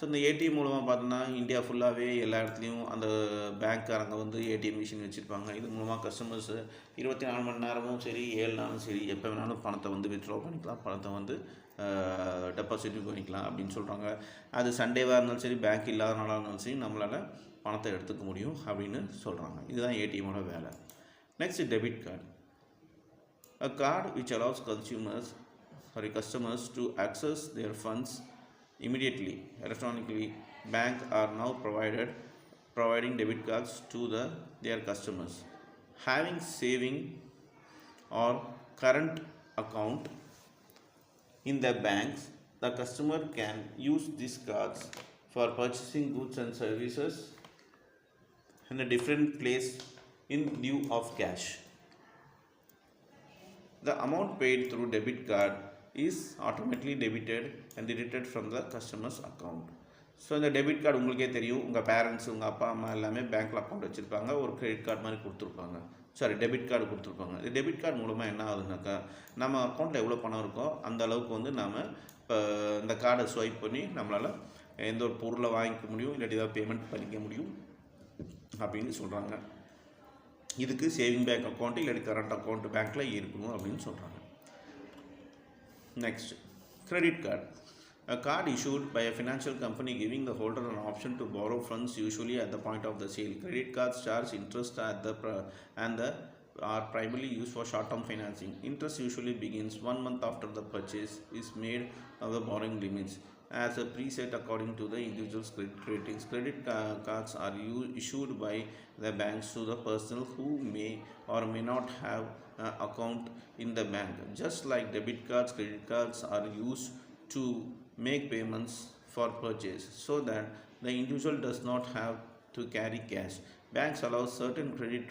So இந்த ATM மூலமாக பார்த்தோன்னா இந்தியா ஃபுல்லாகவே எல்லா இடத்துலையும் அந்த பேங்க்காரங்க வந்து ஏடிஎம் மிஷின் வச்சுருப்பாங்க. இது மூலமாக கஸ்டமர்ஸு 24 மணி நேரமும் சரி 7 நாளும் சரி எப்போ வேணாலும் பணத்தை வந்து வித்ட்ரா பண்ணிக்கலாம், பணத்தை வந்து டெபாசிட்டும் பண்ணிக்கலாம் அப்படின்னு சொல்கிறாங்க. அது சண்டேவாக இருந்தாலும் சரி பேங்க் இல்லாத நாளாக இருந்தாலும் சரி நம்மளால் பணத்தை எடுத்துக்க முடியும் அப்படின்னு சொல்கிறாங்க. இதுதான் ஏடிஎம்மோட வேலை. Next debit card. A card which allows customers to access their funds immediately electronically. Banks are now providing debit cards to their customers. Having saving or current account in the banks, the customer can use these cards for purchasing goods and services in a different place in lieu of cash. The amount paid through debit card is automatically debited and deducted from the customer's account. So இந்த debit card உங்களுக்கே தெரியும், உங்கள் parents உங்கள் அப்பா அம்மா எல்லாமே பேங்க்கில் account வச்சுருப்பாங்க, ஒரு கிரெடிட் கார்டு மாதிரி கொடுத்துருப்பாங்க, டெபிட் கார்டு கொடுத்துருப்பாங்க. இந்த டெபிட் கார்டு மூலமாக என்ன ஆகுதுனாக்கா நம்ம அக்கௌண்ட்டில் எவ்வளோ பணம் இருக்கோ அந்த அளவுக்கு வந்து நாம் இப்போ இந்த கார்டை ஸ்வைப் பண்ணி நம்மளால் எந்த ஒரு பொருளை வாங்கிக்க முடியும், இல்லாட்டி ஏதாவது பேமெண்ட் பண்ணிக்க முடியும் அப்படின்னு சொல்கிறாங்க. இதுக்கு சேவிங் பேங்க் அக்கௌண்ட்டு இல்லாட்டி கரண்ட் அக்கௌண்ட் பேங்க்கில் இருக்கணும் அப்படின்னு சொல்கிறாங்க. Next, credit card. A card issued by a financial company giving the holder an option to borrow funds usually at the point of the sale. Credit cards charge interest are primarily used for short-term financing. Interest usually begins 1 month after the purchase is made of the borrowing limits as a preset according to the individual's credit ratings. Credit cards are issued by the banks to the person who may or may not have an account in the bank. Just like debit cards, credit cards are used to make payments for purchase so that the individual does not have to carry cash. Banks allow certain credit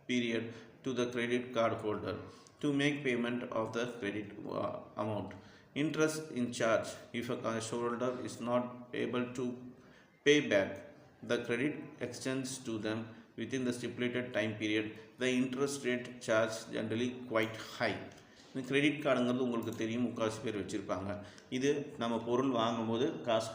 period to the credit card holder to make payment of the credit amount. Interest in charge if a cardholder is not able to pay back the credit extends to them within the stipulated time period. The interest rate charge generally quite high. இந்த credit கார்டுங்கிறது உங்களுக்கு தெரியும், முக்கால்வாசி பேர் வச்சுருப்பாங்க. இது நம்ம பொருள் வாங்கும்போது காசு